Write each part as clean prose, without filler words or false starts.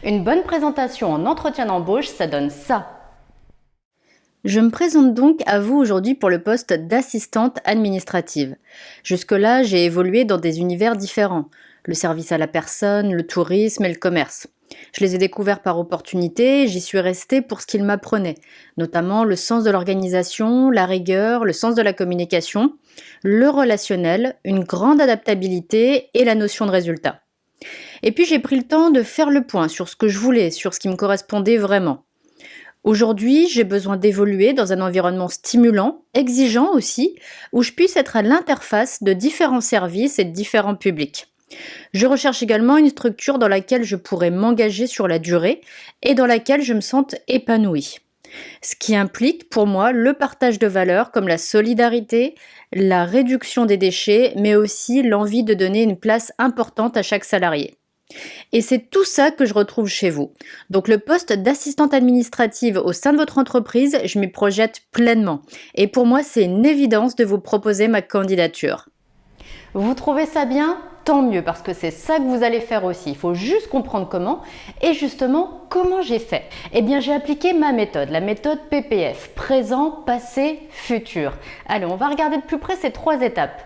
Une bonne présentation en entretien d'embauche, ça donne ça. Je me présente donc à vous aujourd'hui pour le poste d'assistante administrative. Jusque-là, j'ai évolué dans des univers différents, le service à la personne, le tourisme et le commerce. Je les ai découverts par opportunité, j'y suis restée pour ce qu'ils m'apprenaient, notamment le sens de l'organisation, la rigueur, le sens de la communication, le relationnel, une grande adaptabilité et la notion de résultat. Et puis j'ai pris le temps de faire le point sur ce que je voulais, sur ce qui me correspondait vraiment. Aujourd'hui, j'ai besoin d'évoluer dans un environnement stimulant, exigeant aussi, où je puisse être à l'interface de différents services et de différents publics. Je recherche également une structure dans laquelle je pourrais m'engager sur la durée et dans laquelle je me sente épanouie. Ce qui implique pour moi le partage de valeurs comme la solidarité, la réduction des déchets, mais aussi l'envie de donner une place importante à chaque salarié. Et c'est tout ça que je retrouve chez vous. Donc le poste d'assistante administrative au sein de votre entreprise, je m'y projette pleinement. Et pour moi, c'est une évidence de vous proposer ma candidature. Vous trouvez ça bien? Tant mieux, parce que c'est ça que vous allez faire aussi. Il faut juste comprendre comment. Et justement, comment j'ai fait? Eh bien, j'ai appliqué ma méthode, la méthode PPF, présent, passé, futur. Allez, on va regarder de plus près ces 3 étapes.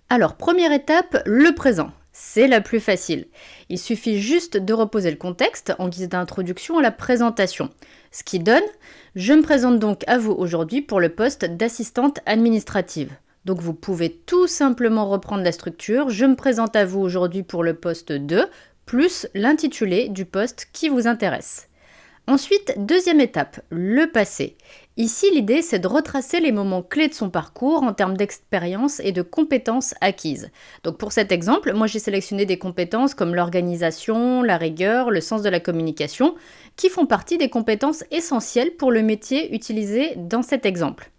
Alors, première étape, le présent. C'est la plus facile. Il suffit juste de reposer le contexte en guise d'introduction à la présentation. Ce qui donne, je me présente donc à vous aujourd'hui pour le poste d'assistante administrative. Donc vous pouvez tout simplement reprendre la structure. Je me présente à vous aujourd'hui pour le poste 2, plus l'intitulé du poste qui vous intéresse. Ensuite, deuxième étape, le passé. Ici, l'idée, c'est de retracer les moments clés de son parcours en termes d'expérience et de compétences acquises. Donc pour cet exemple, moi j'ai sélectionné des compétences comme l'organisation, la rigueur, le sens de la communication, qui font partie des compétences essentielles pour le métier utilisé dans cet exemple.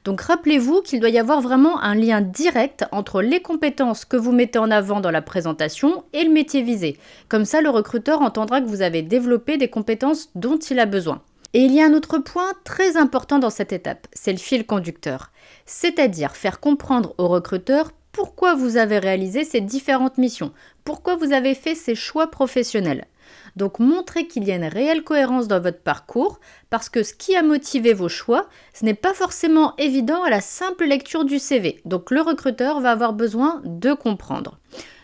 Donc rappelez-vous qu'il doit y avoir vraiment un lien direct entre les compétences que vous mettez en avant dans la présentation et le métier visé. Comme ça, le recruteur entendra que vous avez développé des compétences dont il a besoin. Et il y a un autre point très important dans cette étape, c'est le fil conducteur. C'est-à-dire faire comprendre au recruteur pourquoi vous avez réalisé ces différentes missions, pourquoi vous avez fait ces choix professionnels. Donc montrez qu'il y a une réelle cohérence dans votre parcours, parce que ce qui a motivé vos choix, ce n'est pas forcément évident à la simple lecture du CV. Donc le recruteur va avoir besoin de comprendre.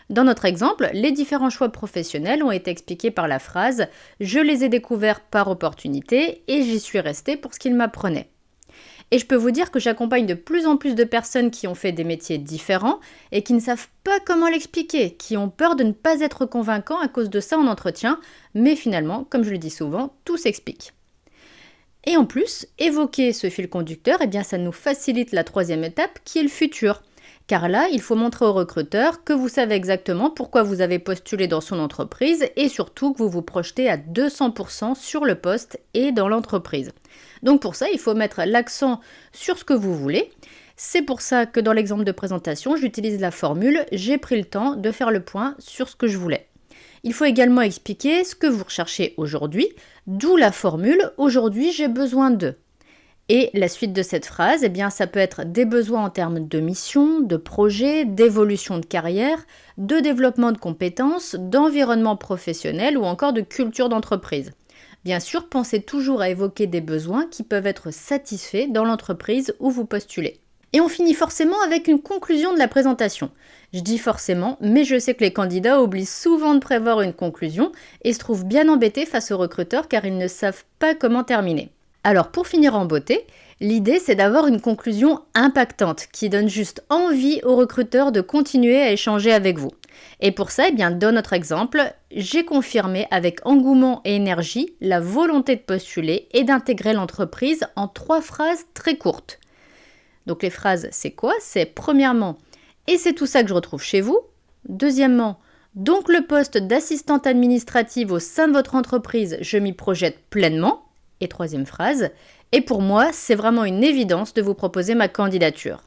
Dans notre exemple, les différents choix professionnels ont été expliqués par la phrase « Je les ai découverts par opportunité et j'y suis resté pour ce qu'ils m'apprenaient ». Et je peux vous dire que j'accompagne de plus en plus de personnes qui ont fait des métiers différents et qui ne savent pas comment l'expliquer, qui ont peur de ne pas être convaincants à cause de ça en entretien, mais finalement, comme je le dis souvent, tout s'explique. Et en plus, évoquer ce fil conducteur, eh bien, ça nous facilite la troisième étape qui est le futur. Car là, il faut montrer au recruteur que vous savez exactement pourquoi vous avez postulé dans son entreprise et surtout que vous vous projetez à 200% sur le poste et dans l'entreprise. Donc pour ça, il faut mettre l'accent sur ce que vous voulez. C'est pour ça que dans l'exemple de présentation, j'utilise la formule « j'ai pris le temps de faire le point sur ce que je voulais ». Il faut également expliquer ce que vous recherchez aujourd'hui, d'où la formule « aujourd'hui j'ai besoin de ». Et la suite de cette phrase, eh bien, ça peut être des besoins en termes de mission, de projet, d'évolution de carrière, de développement de compétences, d'environnement professionnel ou encore de culture d'entreprise. Bien sûr, pensez toujours à évoquer des besoins qui peuvent être satisfaits dans l'entreprise où vous postulez. Et on finit forcément avec une conclusion de la présentation. Je dis forcément, mais je sais que les candidats oublient souvent de prévoir une conclusion et se trouvent bien embêtés face aux recruteurs car ils ne savent pas comment terminer. Alors pour finir en beauté, l'idée c'est d'avoir une conclusion impactante qui donne juste envie aux recruteurs de continuer à échanger avec vous. Et pour ça, eh bien, dans notre exemple, j'ai confirmé avec engouement et énergie la volonté de postuler et d'intégrer l'entreprise en 3 phrases très courtes. Donc les phrases, c'est quoi? C'est premièrement, et c'est tout ça que je retrouve chez vous. Deuxièmement, donc le poste d'assistante administrative au sein de votre entreprise, je m'y projette pleinement. Et troisième phrase, et pour moi, c'est vraiment une évidence de vous proposer ma candidature.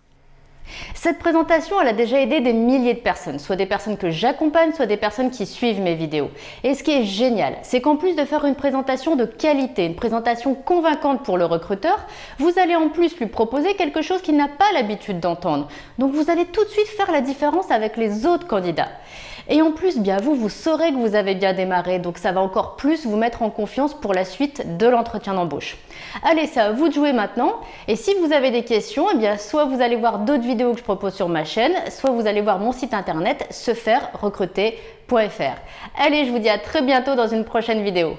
Cette présentation, elle a déjà aidé des milliers de personnes, soit des personnes que j'accompagne, soit des personnes qui suivent mes vidéos. Et ce qui est génial, c'est qu'en plus de faire une présentation de qualité, une présentation convaincante pour le recruteur, vous allez en plus lui proposer quelque chose qu'il n'a pas l'habitude d'entendre. Donc vous allez tout de suite faire la différence avec les autres candidats. Et en plus, bien vous saurez que vous avez bien démarré, donc ça va encore plus vous mettre en confiance pour la suite de l'entretien d'embauche. Allez, c'est à vous de jouer maintenant. Et si vous avez des questions, eh bien soit vous allez voir d'autres vidéos que je propose sur ma chaîne, soit vous allez voir mon site internet sefairerecruter.fr. Allez, je vous dis à très bientôt dans une prochaine vidéo.